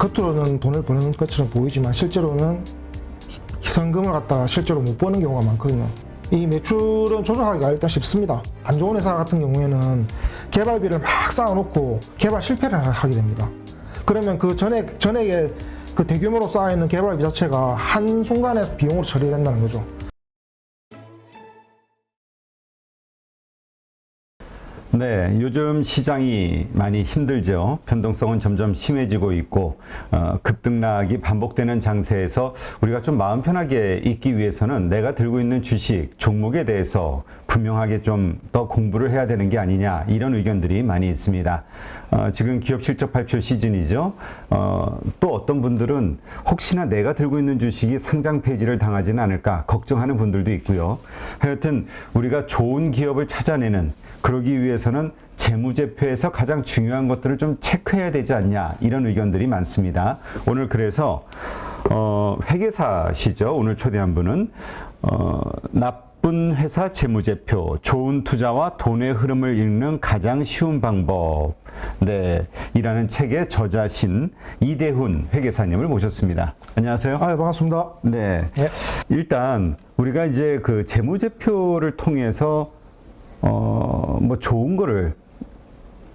겉으로는 돈을 버는 것처럼 보이지만 실제로는 현금을 갖다가 실제로 못 버는 경우가 많거든요. 이 매출은 조정하기가 일단 쉽습니다. 안 좋은 회사 같은 경우에는 개발비를 막 쌓아놓고 개발 실패를 하게 됩니다. 그러면 그 전에 그 대규모로 쌓여있는 개발비 자체가 한순간에 비용으로 처리된다는 거죠. 네, 요즘 시장이 많이 힘들죠. 변동성은 점점 심해지고 있고 급등락이 반복되는 장세에서 우리가 좀 마음 편하게 있기 위해서는 내가 들고 있는 주식, 종목에 대해서 분명하게 좀 더 공부를 해야 되는 게 아니냐, 이런 의견들이 많이 있습니다. 지금 기업 실적 발표 시즌이죠. 또 어떤 분들은 혹시나 내가 들고 있는 주식이 상장 폐지를 당하지는 않을까 걱정하는 분들도 있고요. 하여튼 우리가 좋은 기업을 찾아내는, 그러기 위해서는 재무제표에서 가장 중요한 것들을 좀 체크해야 되지 않냐, 이런 의견들이 많습니다. 오늘 그래서 회계사시죠. 오늘 초대한 분은 나쁜 회사 재무제표, 좋은 투자와 돈의 흐름을 읽는 가장 쉬운 방법, 네, 이라는 책의 저자신 이대훈 회계사님을 모셨습니다. 안녕하세요. 반갑습니다. 네. 네. 일단 우리가 이제 그 재무제표를 통해서 뭐 좋은 거를,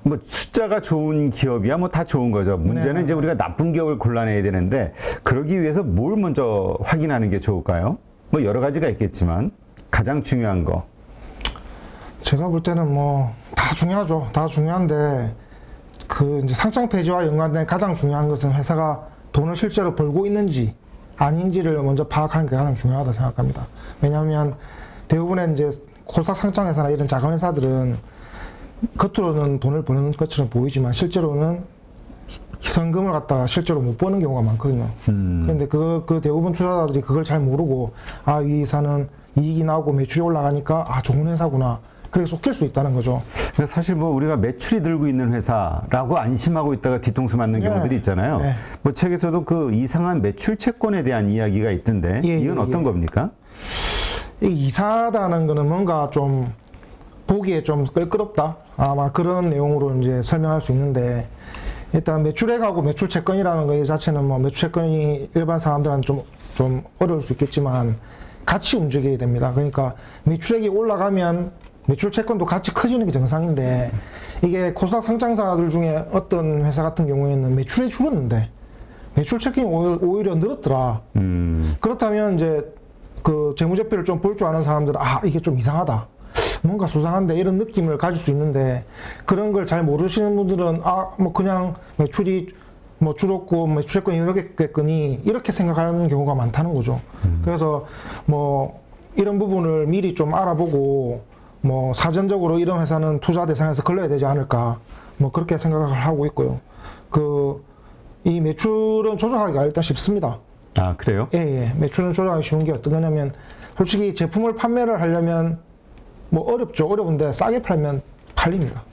뭐 숫자가 좋은 기업이야 뭐 다 좋은 거죠. 문제는 네. 이제 우리가 나쁜 기업을 골라내야 되는데, 그러기 위해서 뭘 먼저 확인하는 게 좋을까요? 뭐 여러 가지가 있겠지만 가장 중요한 거. 제가 볼 때는 뭐 다 중요하죠. 다 중요한데 그 이제 상장 폐지와 연관된 가장 중요한 것은 회사가 돈을 실제로 벌고 있는지 아닌지를 먼저 파악하는 게 가장 중요하다 생각합니다. 왜냐하면 대부분의 이제 코스닥 상장 회사나 이런 작은 회사들은 겉으로는 돈을 버는 것처럼 보이지만 실제로는 현금을 갖다가 실제로 못 버는 경우가 많거든요. 그런데 그 대부분 투자자들이 그걸 잘 모르고, 이 회사는 이익이 나오고 매출이 올라가니까 좋은 회사구나, 그렇게 속될 수 있다는 거죠. 그러니까 사실 뭐 우리가 매출이 늘고 있는 회사라고 안심하고 있다가 뒤통수 맞는 경우들이 있잖아요. 네. 뭐 책에서도 그 이상한 매출 채권에 대한 이야기가 있던데, 이건 어떤 겁니까? 이 이사다는 거는 뭔가 좀 보기에 좀 껄끄럽다, 아마 그런 내용으로 이제 설명할 수 있는데, 일단 매출액하고 매출 채권이라는 거 자체는 뭐 매출 채권이 일반 사람들한테 좀 어려울 수 있겠지만 같이 움직여야 됩니다. 그러니까 매출액이 올라가면 매출 채권도 같이 커지는 게 정상인데, 이게 코스닥 상장사들 중에 어떤 회사 같은 경우에는 매출이 줄었는데 매출 채권이 오히려 늘었더라. 그렇다면 이제 그 재무제표를 좀 볼 줄 아는 사람들은 이게 좀 이상하다, 뭔가 수상한데, 이런 느낌을 가질 수 있는데, 그런 걸 잘 모르시는 분들은 뭐 그냥 매출이 뭐 줄었고 매출채권이 이렇겠거니 이렇게 생각하는 경우가 많다는 거죠. 그래서 뭐 이런 부분을 미리 좀 알아보고 뭐 사전적으로 이런 회사는 투자 대상에서 걸러야 되지 않을까, 뭐 그렇게 생각을 하고 있고요. 이 매출은 조정하기가 일단 쉽습니다. 그래요? 예. 매출은 조정하기 쉬운 게 어떤 거냐면, 솔직히 제품을 판매를 하려면 뭐 어렵죠. 어려운데 싸게 팔면 팔립니다.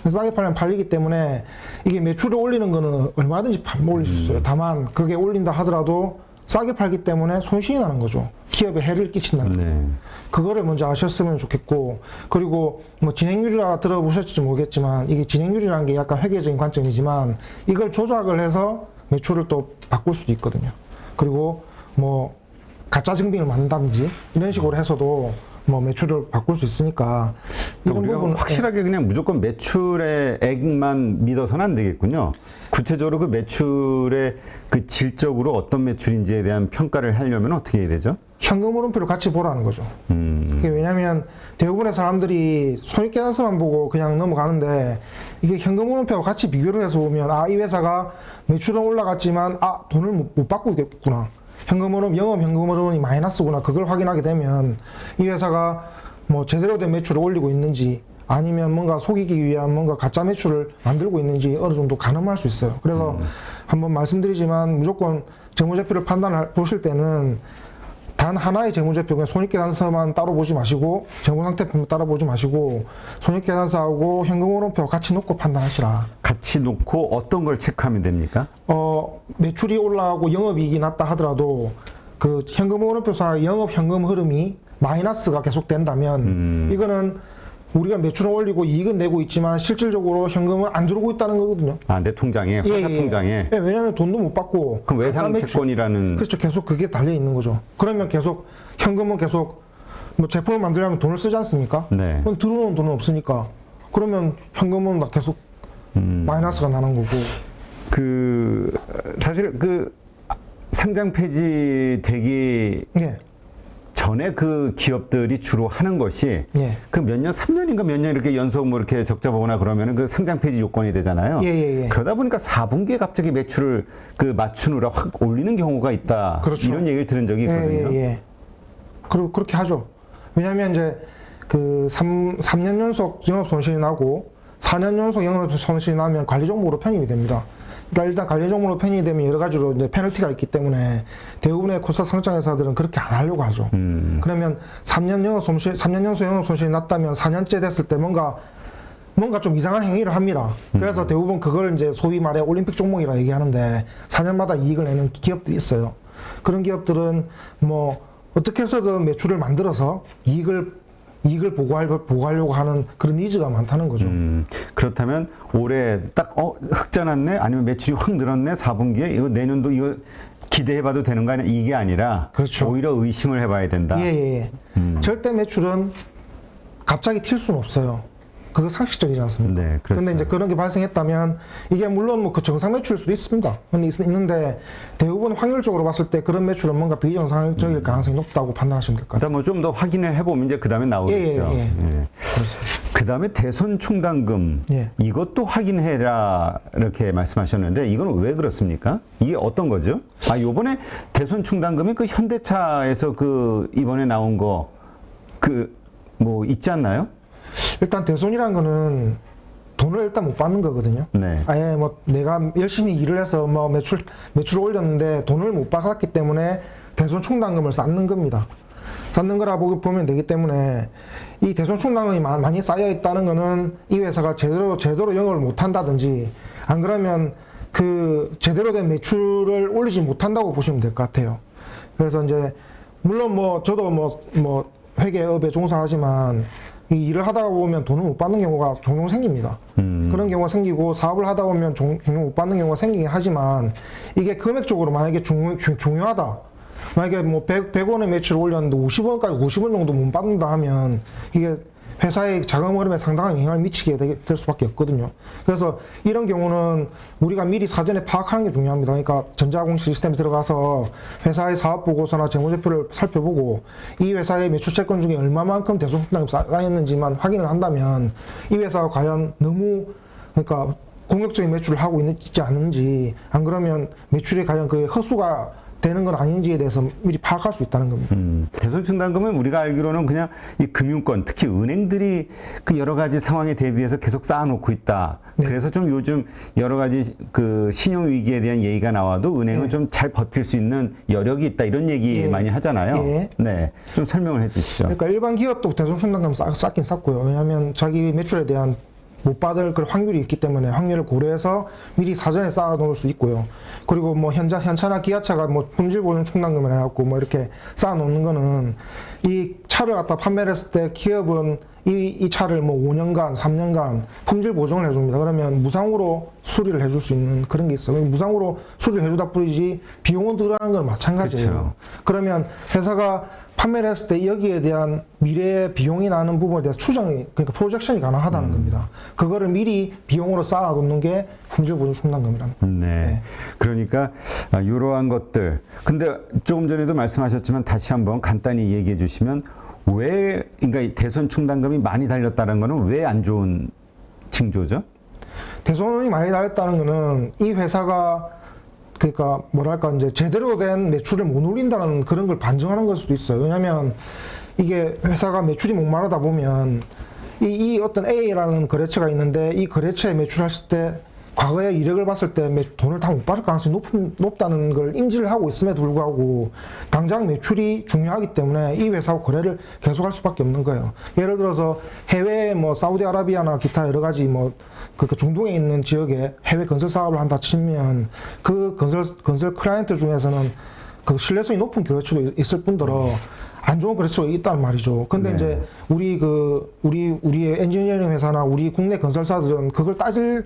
싸게 팔면 팔리기 때문에 이게 매출을 올리는 거는 얼마든지 올릴 수 있어요. 다만 그게 올린다 하더라도 싸게 팔기 때문에 손실이 나는 거죠. 기업에 해를 끼친다는 거예요. 네. 그거를 먼저 아셨으면 좋겠고, 그리고 뭐 진행률이라 들어보셨을지 모르겠지만, 이게 진행률이라는 게 약간 회계적인 관점이지만 이걸 조작을 해서 매출을 또 바꿀 수도 있거든요. 그리고 뭐 가짜 증빙을 만든다든지 이런 식으로 해서도 뭐 매출을 바꿀 수 있으니까, 이런 우리가 부분 확실하게 그냥 무조건 매출의 액만 믿어서는 안 되겠군요. 구체적으로 그 매출의 그 질적으로 어떤 매출인지에 대한 평가를 하려면 어떻게 해야 되죠? 현금 흐름표를 같이 보라는 거죠. 그게 왜냐하면 대부분의 사람들이 손익계산서만 보고 그냥 넘어가는데, 이게 현금 흐름표와 같이 비교를 해서 보면 이 회사가 매출은 올라갔지만 돈을 못 받고 있겠구나, 현금 흐름, 영업 현금 흐름이 마이너스구나, 그걸 확인하게 되면 이 회사가 뭐 제대로 된 매출을 올리고 있는지, 아니면 뭔가 속이기 위한 뭔가 가짜 매출을 만들고 있는지 어느 정도 가늠할 수 있어요. 그래서 한번 말씀드리지만, 무조건 재무제표를 보실 때는 단 하나의 재무제표, 그냥 손익계산서만 따로 보지 마시고 재무상태표만 따로 보지 마시고 손익계산서하고 현금흐름표 같이 놓고 판단하시라. 같이 놓고 어떤 걸 체크하면 됩니까? 매출이 올라가고 영업이익이 낮다 하더라도 그 현금흐름표상 영업 현금 흐름이 마이너스가 계속된다면 이거는 우리가 매출은 올리고 이익은 내고 있지만 실질적으로 현금은 안 들어오고 있다는 거거든요. 아, 내 통장에, 화사 통장에. 예, 왜냐하면 돈도 못 받고. 그럼 가짜 매출. 외상채권이라는. 그렇죠. 계속 그게 달려 있는 거죠. 그러면 계속 현금은 계속 뭐 제품을 만들려면 돈을 쓰지 않습니까? 네. 그럼 들어오는 돈은 없으니까. 그러면 현금은 막 계속 마이너스가 나는 거고. 사실 상장 폐지되기 예. 전에 그 기업들이 주로 하는 것이 예. 그 몇 년, 3년인가 몇 년 이렇게 연속 뭐 이렇게 적자 보거나 그러면은 그 상장 폐지 요건이 되잖아요. 예. 그러다 보니까 4분기에 갑자기 매출을 맞추느라 확 올리는 경우가 있다. 그렇죠. 이런 얘기를 들은 적이 있거든요. 예. 그렇게 하죠. 왜냐하면 이제 그 3년 연속 영업 손실이 나고 4년 연속 영업 손실이 나면 관리 종목으로 편입이 됩니다. 그러니까 일단 관리 종목으로 편입이 되면 여러 가지로 이제 페널티가 있기 때문에 대부분의 코스닥 상장 회사들은 그렇게 안 하려고 하죠. 그러면 3년 연속 영업 손실이 났다면 4년째 됐을 때 뭔가 좀 이상한 행위를 합니다. 그래서 대부분 그걸 이제 소위 말해 올림픽 종목이라 얘기하는데 4년마다 이익을 내는 기업들이 있어요. 그런 기업들은 뭐 어떻게 해서든 매출을 만들어서 이익을 보고하려고 하는 그런 니즈가 많다는 거죠. 그렇다면 올해 딱 흑자 났네, 아니면 매출이 확 늘었네, 4분기에 이거 내년도 이거 기대해봐도 되는 거 아니야? 이게 아니라 그렇죠. 오히려 의심을 해봐야 된다. 예. 절대 매출은 갑자기 튈 수는 없어요. 그거 상식적이지 않습니까? 네, 그렇죠. 근데 이제 그런 게 발생했다면 이게 물론 뭐 그 정상 매출일 수도 있습니다. 근데 있는데 대부분 확률적으로 봤을 때 그런 매출은 뭔가 비정상적일 가능성이 높다고 판단하시면 될 것 같아요. 일단 뭐 좀 더 확인을 해보면 이제 그 다음에 나오겠죠. 예. 그 다음에 대손 충당금 예. 이것도 확인해라 이렇게 말씀하셨는데 이건 왜 그렇습니까? 이게 어떤 거죠? 요번에 대손 충당금이 그 현대차에서 이번에 나온 거 뭐 있지 않나요? 일단 대손이라는 거는 돈을 일단 못 받는 거거든요. 네. 아예 뭐 내가 열심히 일을 해서 뭐 매출을 올렸는데 돈을 못 받았기 때문에 대손 충당금을 쌓는 겁니다. 쌓는 거라 보면 되기 때문에 이 대손 충당금이 많이 쌓여 있다는 거는 이 회사가 제대로 영업을 못 한다든지 안 그러면 그 제대로 된 매출을 올리지 못한다고 보시면 될 것 같아요. 그래서 이제 물론 뭐 저도 뭐 회계업에 종사하지만 이 일을 하다 보면 돈을 못 받는 경우가 종종 생깁니다. 그런 경우가 생기고 사업을 하다 보면 종종 못 받는 경우가 생기긴 하지만 이게 금액적으로 만약에 중요하다. 만약에 뭐 100원의 매출을 올렸는데 50원 정도 못 받는다 하면 이게 회사의 자금 흐름에 상당한 영향을 미치게 될 수밖에 없거든요. 그래서 이런 경우는 우리가 미리 사전에 파악하는 게 중요합니다. 그러니까 전자공시 시스템에 들어가서 회사의 사업 보고서나 재무제표를 살펴보고 이 회사의 매출 채권 중에 얼마만큼 대손 충당금이 쌓였는지만 확인을 한다면 이 회사가 과연 너무 그러니까 공격적인 매출을 하고 있지 않은지 안 그러면 매출이 과연 그 허수가 되는 건 아닌지에 대해서 미리 파악할 수 있다는 겁니다. 대손 충당금은 우리가 알기로는 그냥 이 금융권, 특히 은행들이 그 여러 가지 상황에 대비해서 계속 쌓아놓고 있다. 네. 그래서 좀 요즘 여러 가지 그 신용 위기에 대한 얘기가 나와도 은행은 네. 좀 잘 버틸 수 있는 여력이 있다. 이런 얘기 예. 많이 하잖아요. 예. 네, 좀 설명을 해주시죠. 그러니까 일반 기업도 대손 충당금 쌓긴 쌓고요. 왜냐하면 자기 매출에 대한 못 받을 그런 확률이 있기 때문에 확률을 고려해서 미리 사전에 쌓아 놓을 수 있고요. 그리고 뭐 현차나 기아차가 뭐 품질 보증 충당금을 해갖고 뭐 이렇게 쌓아 놓는 거는 이 차를 갖다 판매를 했을 때 기업은 이 차를 뭐 5년간, 3년간 품질 보증을 해줍니다. 그러면 무상으로 수리를 해줄 수 있는 그런 게 있어요. 무상으로 수리를 해주다 뿐이지 비용은 들어가는 건 마찬가지예요. 그쵸. 그러면 회사가 판매를 했을 때 여기에 대한 미래의 비용이 나는 부분에 대해서 추정이, 그러니까 프로젝션이 가능하다는 겁니다. 그거를 미리 비용으로 쌓아놓는 게 품질보증 충당금이라는 거예요. 네. 그러니까 이러한 것들. 근데 조금 전에도 말씀하셨지만 다시 한번 간단히 얘기해 주시면 그러니까 이 대손 충당금이 많이 달렸다는 거는 왜 안 좋은 징조죠? 대손이 많이 달렸다는 거는 이 회사가 그러니까 뭐랄까 이제 제대로 된 매출을 못 올린다는 그런 걸 반증하는 걸 수도 있어요. 왜냐하면 이게 회사가 매출이 목마르다 보면 이 어떤 A라는 거래처가 있는데 이 거래처에 매출했을 때 과거의 이력을 봤을 때 돈을 다 못 받을 가능성이 높다는 걸 인지를 하고 있음에도 불구하고 당장 매출이 중요하기 때문에 이 회사와 거래를 계속할 수밖에 없는 거예요. 예를 들어서 해외 뭐 사우디아라비아나 기타 여러 가지 뭐 그 중동에 있는 지역에 해외 건설 사업을 한다 치면 그 건설 클라이언트 중에서는 그 신뢰성이 높은 거래처도 있을 뿐더러 안 좋은 거래처가 있단 말이죠. 근데 네. 이제 우리의 엔지니어링 회사나 우리 국내 건설사들은 그걸 따질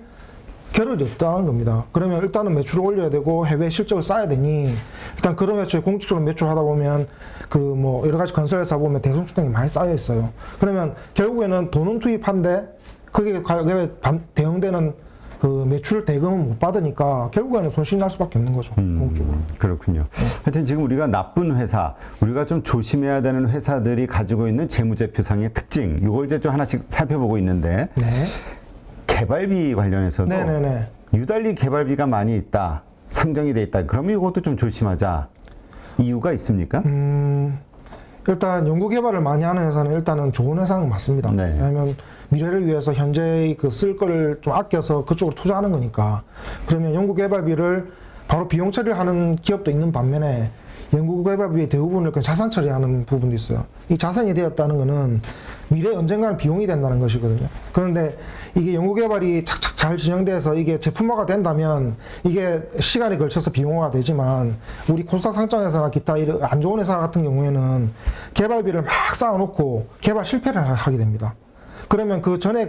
겨를이 없다는 겁니다. 그러면 일단은 매출을 올려야 되고 해외 실적을 쌓아야 되니 일단 그런 회사에 공식적으로 매출하다 보면 그 뭐 여러 가지 건설회사 보면 대손주택이 많이 쌓여 있어요. 그러면 결국에는 돈은 투입한데 그게 대응되는 그 매출 대금은 못 받으니까 결국에는 손실 날 수밖에 없는 거죠. 공적으로. 그렇군요. 하여튼 지금 우리가 나쁜 회사, 우리가 좀 조심해야 되는 회사들이 가지고 있는 재무제표상의 특징, 이걸 이제 좀 하나씩 살펴보고 있는데 네. 개발비 관련해서도 네네네. 유달리 개발비가 많이 있다, 상정이 돼 있다. 그러면 이것도 좀 조심하자. 이유가 있습니까? 일단 연구 개발을 많이 하는 회사는 일단은 좋은 회사는 맞습니다. 네. 왜냐하면 미래를 위해서 현재 그 쓸 거를 좀 아껴서 그쪽으로 투자하는 거니까. 그러면 연구 개발비를 바로 비용 처리를 하는 기업도 있는 반면에 연구 개발비의 대부분을 그냥 자산 처리하는 부분도 있어요. 이 자산이 되었다는 거는 미래 언젠가는 비용이 된다는 것이거든요. 그런데 이게 연구 개발이 착착 잘 진행돼서 이게 제품화가 된다면 이게 시간이 걸쳐서 비용화가 되지만 우리 코스닥 상장 회사나 기타 이런 안 좋은 회사 같은 경우에는 개발비를 막 쌓아놓고 개발 실패를 하게 됩니다. 그러면 그 전에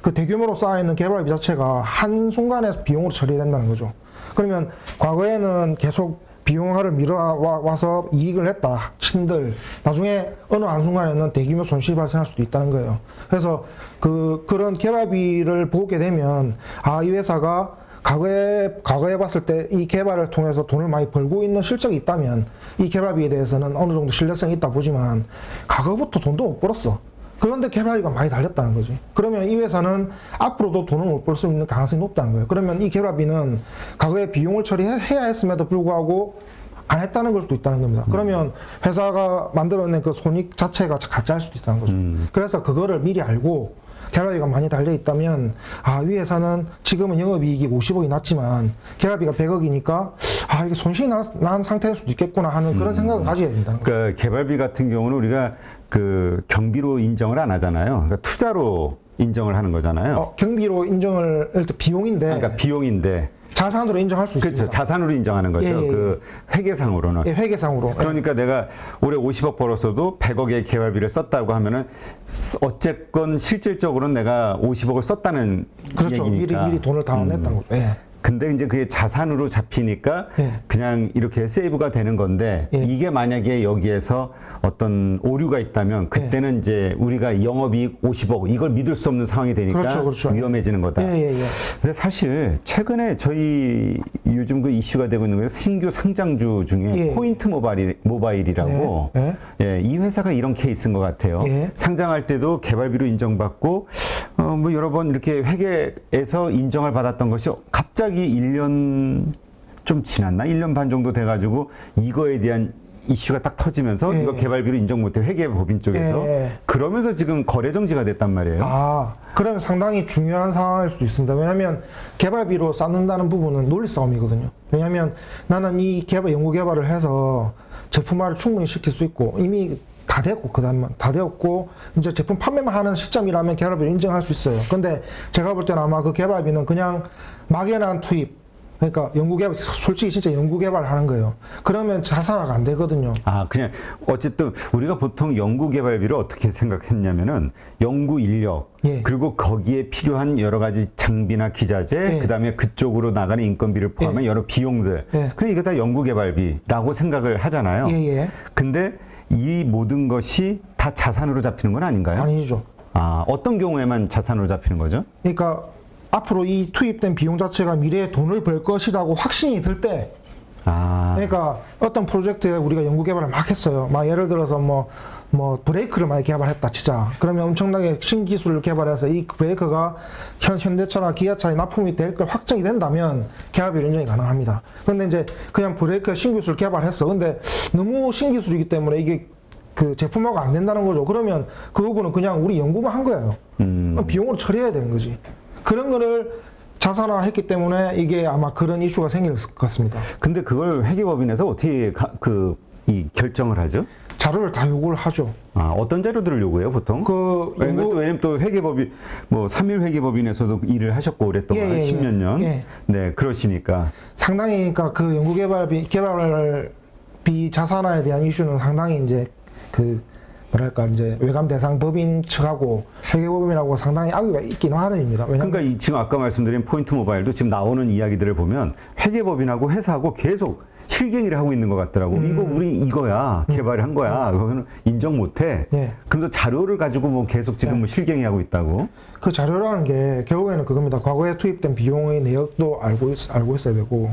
그 대규모로 쌓여있는 개발비 자체가 한순간에 비용으로 처리된다는 거죠. 그러면 과거에는 계속 비용화를 미뤄와서 이익을 냈다 친들 나중에 어느 한순간에는 대규모 손실이 발생할 수도 있다는 거예요. 그래서 그런 개발비를 보게 되면 이 회사가 과거에 봤을 때 이 개발을 통해서 돈을 많이 벌고 있는 실적이 있다면 이 개발비에 대해서는 어느 정도 신뢰성이 있다 보지만 과거부터 돈도 못 벌었어. 그런데 개발비가 많이 달렸다는 거지. 그러면 이 회사는 앞으로도 돈을 못 벌 수 있는 가능성이 높다는 거예요. 그러면 이 개발비는 과거에 비용을 처리해야 했음에도 불구하고 안 했다는 걸 수도 있다는 겁니다. 그러면 회사가 만들어낸 그 손익 자체가 가짜일 수도 있다는 거죠. 그래서 그거를 미리 알고 개발비가 많이 달려 있다면 이 회사는 지금은 영업이익이 50억이 났지만 개발비가 100억이니까 이게 손실이 난 상태일 수도 있겠구나 하는 그런 생각을 가져야 된다는 거죠. 그러니까 개발비 같은 경우는 우리가 그 경비로 인정을 안 하잖아요. 그러니까 투자로 인정을 하는 거잖아요. 경비로 인정을 일단 비용인데 그러니까 비용인데 자산으로 인정할 수 있습니다. 그렇죠. 자산으로 인정하는 거죠. 예. 그 회계상으로는. 예, 회계상으로. 그러니까 내가 올해 50억 벌었어도 100억의 개발비를 썼다고 하면은 어쨌건 실질적으로는 내가 50억을 썼다는 그렇죠. 얘기니까. 미리 돈을 다 냈다는 거죠. 예. 근데 이제 그게 자산으로 잡히니까 예. 그냥 이렇게 세이브가 되는 건데 예. 이게 만약에 여기에서 어떤 오류가 있다면 그때는 이제 우리가 영업이익 50억 이걸 믿을 수 없는 상황이 되니까 그렇죠. 위험해지는 거다. 예. 근데 사실 최근에 저희 요즘 그 이슈가 되고 있는 게 신규 상장주 중에 예. 포인트 모바일이라고 예. 예, 이 회사가 이런 케이스인 것 같아요. 예. 상장할 때도 개발비로 인정받고 뭐 여러 번 이렇게 회계에서 인정을 받았던 것이 갑자기 1년 좀 지났나? 1년 반 정도 돼가지고 이거에 대한 이슈가 딱 터지면서 예. 이거 개발비로 인정 못해 회계법인 쪽에서 예. 그러면서 지금 거래 정지가 됐단 말이에요. 그러면 상당히 중요한 상황일 수도 있습니다. 왜냐하면 개발비로 쌓는다는 부분은 논리 싸움이거든요. 왜냐하면 나는 이 연구 개발을 해서 제품화를 충분히 시킬 수 있고 이미 다 됐고 다 되었고 이제 제품 판매만 하는 시점이라면 개발비를 인정할 수 있어요. 근데 제가 볼 때는 아마 그 개발비는 그냥 막연한 투입 그러니까 연구개발, 솔직히 진짜 연구개발을 하는 거예요. 그러면 자산화가 안 되거든요. 그냥, 어쨌든, 우리가 보통 연구개발비를 어떻게 생각했냐면은, 연구 인력, 예. 그리고 거기에 필요한 여러 가지 장비나 기자재, 예. 그 다음에 그쪽으로 나가는 인건비를 포함한 여러 비용들. 예. 그냥 이게 다 연구개발비라고 생각을 하잖아요. 예. 근데 이 모든 것이 다 자산으로 잡히는 건 아닌가요? 아니죠. 어떤 경우에만 자산으로 잡히는 거죠? 그러니까 앞으로 이 투입된 비용 자체가 미래에 돈을 벌 것이라고 확신이 들 때, 그러니까 어떤 프로젝트에 우리가 연구 개발을 막 했어요. 막 예를 들어서 뭐 브레이크를 많이 개발했다 치자. 그러면 엄청나게 신기술을 개발해서 이 브레이크가 현대차나 기아차에 납품이 될 걸 확정이 된다면 개발비 인정이 가능합니다. 근데 이제 그냥 브레이크 신기술 개발했어. 근데 너무 신기술이기 때문에 이게 그 제품화가 안 된다는 거죠. 그러면 그 부분은 그냥 우리 연구만 한 거예요. 비용으로 처리해야 되는 거지. 그런 거를 자산화했기 때문에 이게 아마 그런 이슈가 생길 것 같습니다. 근데 그걸 회계법인에서 어떻게 이 결정을 하죠? 자료를 다 요구를 하죠. 어떤 자료들을 요구해요, 보통? 왜냐면 또 회계법인, 뭐, 3일 회계법인에서도 일을 하셨고 오랫동안, 10몇 년. 예. 네, 그러시니까. 상당히, 그러니까 그 연구개발비, 개발을 비자산화에 대한 이슈는 상당히 이제 뭐랄까 이제 외감 대상 법인 측하고 회계법인하고 상당히 악유가 있긴 하는입니다. 그러니까 지금 아까 말씀드린 포인트 모바일도 지금 나오는 이야기들을 보면 회계법인하고 회사하고 계속 실갱이를 하고 있는 것 같더라고. 이거 우리 이거야 개발한 거야. 그거는 인정 못해. 예. 그래서 자료를 가지고 뭐 계속 지금 뭐 실갱이하고 있다고. 그 자료라는 게 결국에는 그겁니다. 과거에 투입된 비용의 내역도 알고 있어야 되고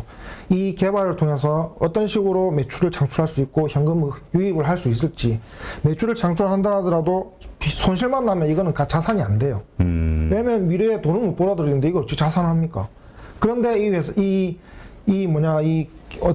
이 개발을 통해서 어떤 식으로 매출을 창출할 수 있고 현금 유입을 할 수 있을지 매출을 창출한다 하더라도 손실만 나면 이거는 자산이 안 돼요. 왜냐면 미래에 돈을 못 벌어들이는데 이거 어찌 자산합니까? 그런데 이 회사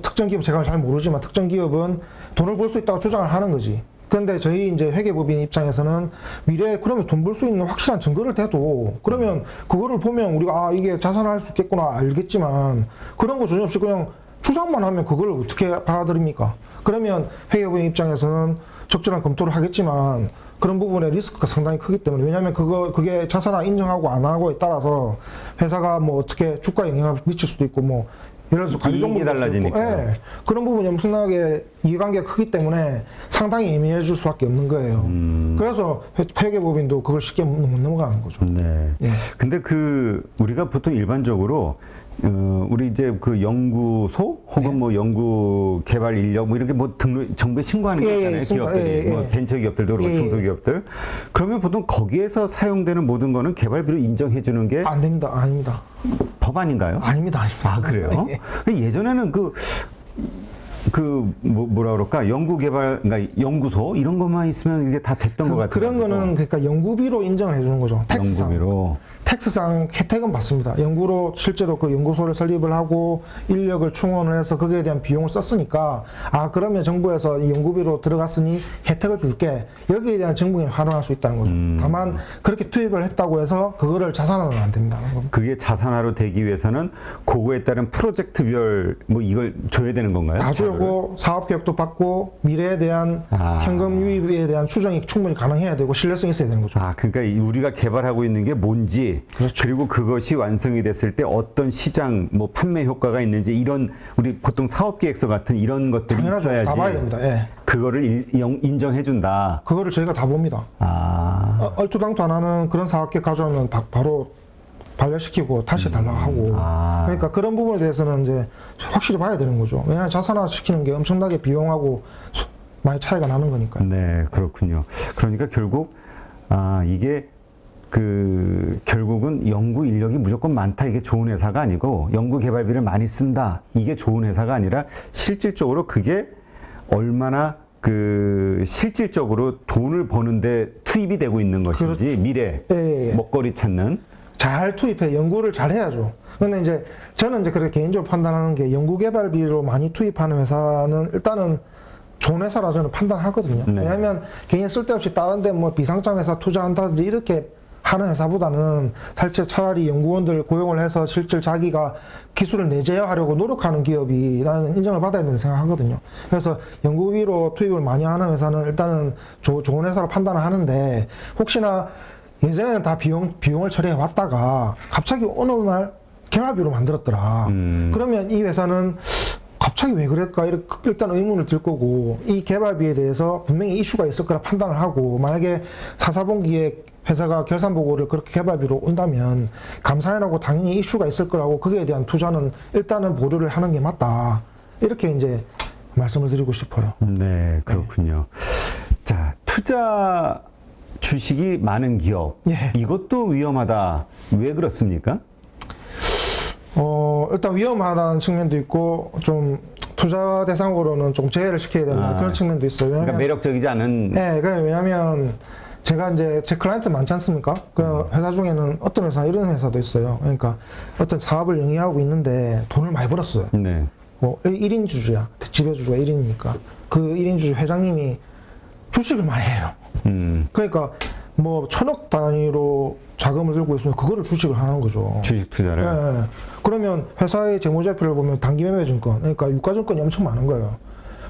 특정 기업 제가 잘 모르지만 특정 기업은 돈을 벌 수 있다고 주장을 하는 거지. 그런데 저희 이제 회계법인 입장에서는 미래에 그러면 돈 벌 수 있는 확실한 증거를 대도 그러면 그거를 보면 우리가 이게 자산할 수 있겠구나 알겠지만 그런 거 전혀 없이 그냥 주장만 하면 그걸 어떻게 받아들입니까? 그러면 회계법인 입장에서는 적절한 검토를 하겠지만 그런 부분에 리스크가 상당히 크기 때문에 왜냐하면 그게 자산화 인정하고 안 하고에 따라서 회사가 뭐 어떻게 주가에 영향을 미칠 수도 있고 뭐 예를 들어서 이익이 달라지니까. 예, 그런 부분이 엄청나게 이해관계가 크기 때문에 상당히 예민해질 수밖에 없는 거예요. 그래서 회계법인도 그걸 쉽게 못 넘어가는 거죠. 네. 예. 근데 우리가 보통 일반적으로 우리 이제 그 연구소 혹은 뭐 연구 개발 인력 뭐 이렇게 뭐 등록 정부에 신고하는 게 있잖아요. 기업들이 뭐 벤처 기업들도 그렇고 중소기업들. 그러면 보통 거기에서 사용되는 모든 거는 개발비로 인정해 주는 게 안 됩니다. 아닙니다. 법안인가요? 아닙니다. 아, 그래요? 예전에는 뭐라 그럴까? 그러니까 연구소 이런 것만 있으면 이게 다 됐던 것 같아요. 그런 거는 그러니까 연구비로 인정을 해주는 거죠. 텍스상. 연구비로. 텍스상 혜택은 받습니다. 연구로 실제로 그 연구소를 설립을 하고 인력을 충원을 해서 거기에 대한 비용을 썼으니까 그러면 정부에서 이 연구비로 들어갔으니 혜택을 줄게. 여기에 대한 정부에 활용할 수 있다는 거죠. 다만 그렇게 투입을 했다고 해서 그거를 자산화는 안 된다는 겁니다. 그게 자산화로 되기 위해서는 그거에 따른 프로젝트별 뭐 이걸 줘야 되는 건가요? 다 주고 사업 계획도 받고 미래에 대한 현금 유입에 대한 추정이 충분히 가능해야 되고 신뢰성이 있어야 되는 거죠. 그러니까 우리가 개발하고 있는 게 뭔지 그렇죠. 그리고 그것이 완성이 됐을 때 어떤 시장 뭐 판매 효과가 있는지 이런 우리 보통 사업 계획서 같은 이런 것들이 당연하죠. 있어야지. 다 봐야 됩니다. 예. 그거를 인정해 준다. 그거를 저희가 다 봅니다. 얼토당토 안 하는 그런 사업 계획 가져오면 바로 반려시키고 다시 달라고 하고 그러니까 그런 부분에 대해서는 이제 확실히 봐야 되는 거죠. 왜냐하면 자산화 시키는 게 엄청나게 비용하고 많이 차이가 나는 거니까요. 네, 그렇군요. 그러니까 결국 이게 결국은 연구 인력이 무조건 많다 이게 좋은 회사가 아니고 연구 개발비를 많이 쓴다 이게 좋은 회사가 아니라 실질적으로 그게 얼마나 실질적으로 돈을 버는데 투입이 되고 있는 것인지 그렇죠. 미래 먹거리 찾는 잘 투입해 연구를 잘 해야죠. 근데 이제 저는 이제 그렇게 개인적으로 판단하는 게 연구 개발비로 많이 투입하는 회사는 일단은 좋은 회사라 저는 판단하거든요. 네. 왜냐하면 괜히 쓸데없이 다른 데 뭐 비상장 회사 투자한다든지 이렇게 하는 회사보다는 차라리 연구원들 고용을 해서 실제 자기가 기술을 내재하려고 노력하는 기업이 나는 인정을 받아야 된다고 생각하거든요. 그래서 연구비로 투입을 많이 하는 회사는 일단은 좋은 회사로 판단을 하는데 혹시나 예전에는 다 비용을 처리해 왔다가 갑자기 어느 날 개발비로 만들었더라. 그러면 이 회사는 갑자기 왜 그럴까? 이렇게 일단 의문을 들 거고 이 개발비에 대해서 분명히 이슈가 있을 거라 판단을 하고 만약에 4분기에 회사가 결산 보고를 그렇게 개발비로 온다면 감사해라고 당연히 이슈가 있을 거라고 거기에 대한 투자는 일단은 보류를 하는 게 맞다. 이렇게 이제 말씀을 드리고 싶어요. 네, 그렇군요. 자, 투자 주식이 많은 기업 이것도 위험하다. 왜 그렇습니까? 일단 위험하다는 측면도 있고 좀 투자 대상으로는 좀 제외를 시켜야 된다 그런 측면도 있어요. 그러니까 매력적이지 않은. 네, 왜냐하면 제가 이제 제 클라이언트 많지 않습니까? 그 회사 중에는 어떤 회사 이런 회사도 있어요. 그러니까 어떤 사업을 영위하고 있는데 돈을 많이 벌었어요. 네. 뭐 1인 주주야. 지배주주가 1인이니까 그 1인 주주 회장님이 주식을 많이 해요. 그러니까 뭐 1,000억 단위로 자금을 들고 있으면 그거를 주식을 하는 거죠. 주식 투자를. 네. 그러면 회사의 재무제표를 보면 단기매매증권, 그러니까 유가증권이 엄청 많은 거예요.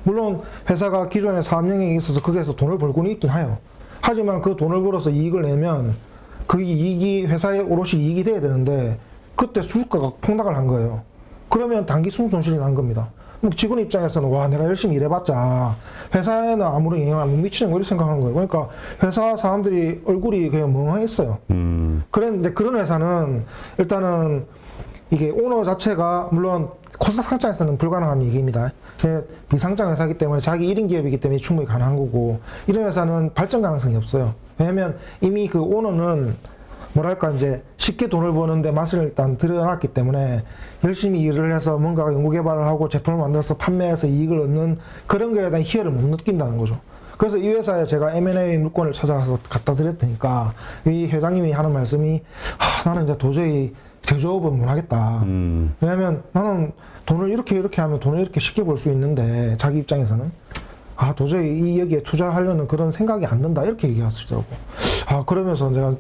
물론 회사가 기존에 사업 영역이 있어서 거기에서 돈을 벌고는 있긴 해요. 하지만 그 돈을 벌어서 이익을 내면 그 이익이 회사에 오롯이 이익이 돼야 되는데 그때 주가가 폭락을 한 거예요. 그러면 단기 순손실이 난 겁니다. 뭐 직원 입장에서는 와 내가 열심히 일해봤자 회사에는 아무런 영향을 못 미치는 거 이렇게 생각하는 거예요. 그러니까 회사 사람들이 얼굴이 그냥 멍해있어요. 그런데 그런 회사는 일단은 이게 오너 자체가 물론 코스닥 상장에서는 불가능한 얘기입니다. 비상장 회사이기 때문에 자기 1인 기업이기 때문에 충분히 가능한 거고 이런 회사는 발전 가능성이 없어요. 왜냐면 이미 그 오너는 뭐랄까 이제 쉽게 돈을 버는데 맛을 일단 들여놨기 때문에 열심히 일을 해서 뭔가 연구개발을 하고 제품을 만들어서 판매해서 이익을 얻는 그런 거에 대한 희열을 못 느낀다는 거죠. 그래서 이 회사에 제가 M&A 물건을 찾아가서 갖다 드렸으니까 이 회장님이 하는 말씀이 나는 이제 도저히 제조업은 못 하겠다. 왜냐면 나는 돈을 이렇게 하면 돈을 이렇게 쉽게 벌 수 있는데 자기 입장에서는 도저히 이 여기에 투자하려는 그런 생각이 안 든다 이렇게 얘기하시더라고. 그러면서 내가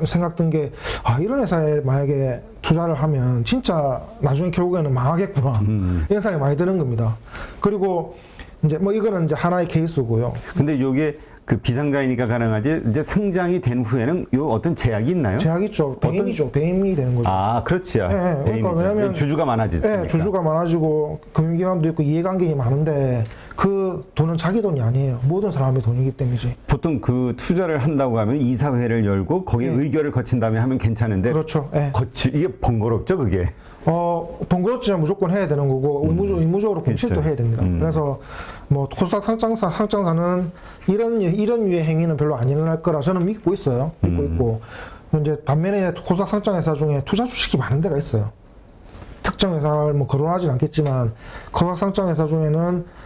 생각 든 게 이런 회사에 만약에 투자를 하면 진짜 나중에 결국에는 망하겠구나 이런 생각이 많이 드는 겁니다. 그리고 이제 뭐 이거는 이제 하나의 케이스고요. 근데 요게 그 비상장이니까 가능하지 이제 상장이 된 후에는 요 어떤 제약이 있나요? 제약이 있죠. 배임이죠. 배임이 되는 거죠. 그렇죠. 네, 그러니까 왜냐면 주주가 많아지니까. 네, 주주가 많아지고 금융기관도 있고 이해관계가 많은데 그 돈은 자기 돈이 아니에요. 모든 사람의 돈이기 때문이지. 보통 그 투자를 한다고 하면 이사회를 열고 거기에 의결을 거친 다음에 하면 괜찮은데 그렇죠. 네. 이게 번거롭죠, 그게. 번거롭지만 무조건 해야 되는 거고 의무적으로 공실도 그렇죠. 해야 됩니다. 그래서 뭐 코스닥 상장사는 이런 유의 행위는 별로 안 일어날 거라 저는 믿고 있어요. 믿고 있고 이제 반면에 코스닥 상장회사 중에 투자 주식이 많은 데가 있어요. 특정 회사를 뭐 거론하진 않겠지만 코스닥 상장회사 중에는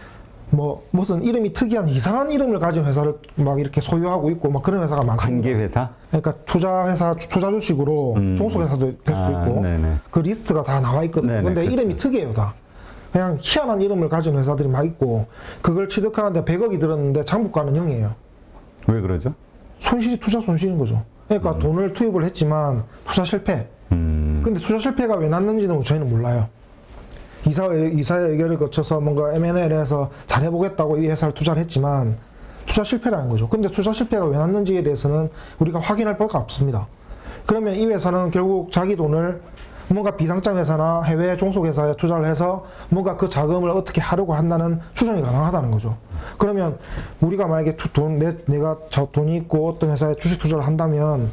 뭐 무슨 이름이 특이한 이상한 이름을 가진 회사를 막 이렇게 소유하고 있고 막 그런 회사가 많습니다. 관계회사? 그러니까 투자 주식으로 종속회사도 될 수도 있고 네네. 그 리스트가 다 나와 있거든요. 네네, 근데 그렇죠. 이름이 특이해요 다. 그냥 희한한 이름을 가진 회사들이 막 있고 그걸 취득하는데 100억이 들었는데 장부가는 0이에요. 왜 그러죠? 투자 손실인 거죠. 그러니까 돈을 투입을 했지만 투자 실패. 근데 투자 실패가 왜 났는지는 저희는 몰라요. 이사의 의결을 거쳐서 뭔가 M&A를 해서 잘해보겠다고 이 회사를 투자를 했지만 투자 실패라는 거죠. 근데 투자 실패가 왜 났는지에 대해서는 우리가 확인할 바가 없습니다. 그러면 이 회사는 결국 자기 돈을 뭔가 비상장 회사나 해외 종속회사에 투자를 해서 뭔가 그 자금을 어떻게 하려고 한다는 추정이 가능하다는 거죠. 그러면 우리가 만약에 내가 돈이 있고 어떤 회사에 주식 투자를 한다면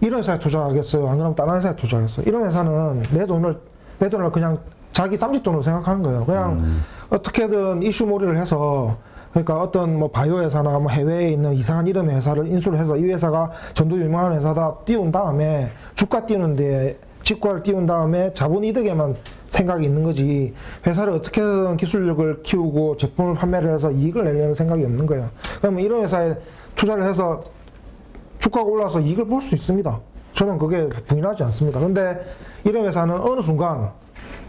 이런 회사에 투자하겠어요? 안 그러면 다른 회사에 투자하겠어요? 이런 회사는 내 돈을 그냥 자기 쌈짓돈으로 생각하는 거예요. 그냥 어떻게든 이슈몰이를 해서 그러니까 어떤 뭐 바이오 회사나 뭐 해외에 있는 이상한 이름의 회사를 인수를 해서 이 회사가 전도 유명한 회사다 띄운 다음에 주가 띄우는데 직과를 띄운 다음에 자본 이득에만 생각이 있는 거지 회사를 어떻게든 기술력을 키우고 제품을 판매를 해서 이익을 내려는 생각이 없는 거예요. 그러면 이런 회사에 투자를 해서 주가가 올라서 이익을 볼 수 있습니다. 저는 그게 부인하지 않습니다. 근데 이런 회사는 어느 순간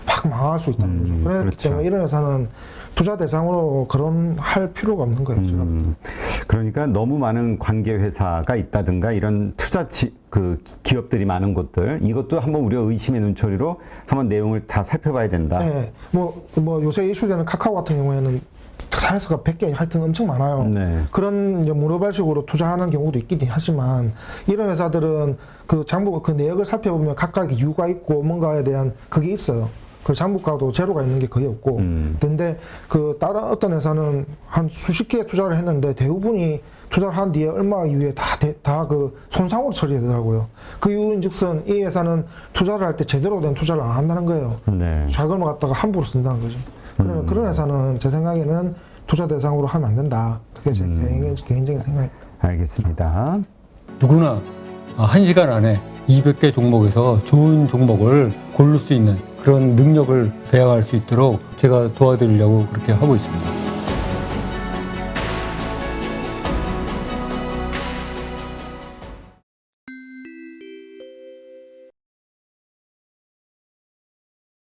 팍 망할 수 있다는 거죠. 그렇기 그렇죠. 때문에 이런 회사는 투자 대상으로 거론할 필요가 없는 거예요. 그러니까 너무 많은 관계 회사가 있다든가 이런 기업들이 많은 곳들 이것도 한번 우리가 의심의 눈초리로 한번 내용을 다 살펴봐야 된다. 네, 뭐 요새 이슈되는 카카오 같은 경우에는 자회사가 100개 하여튼 엄청 많아요. 네. 그런 이제 문어발식으로 투자하는 경우도 있긴 하지만 이런 회사들은 그 내역을 살펴보면 각각 이유가 있고 뭔가에 대한 그게 있어요. 그 장부가도 제로가 있는 게 거의 없고. 근데 그 다른 어떤 회사는 한 수십 개의 투자를 했는데 대부분이 투자를 한 뒤에 얼마 이후에 다 그 손상으로 처리되더라고요. 그 이유인즉슨 이 회사는 투자를 할 때 제대로 된 투자를 안 한다는 거예요. 네. 자금을 갖다가 함부로 쓴다는 거죠. 그러면 그런 회사는 제 생각에는 투자 대상으로 하면 안 된다. 그게 제 개인적인 생각입니다. 알겠습니다. 누구나 1시간 안에 200개 종목에서 좋은 종목을 고를 수 있는 그런 능력을 배양할 수 있도록 제가 도와드리려고 그렇게 하고 있습니다.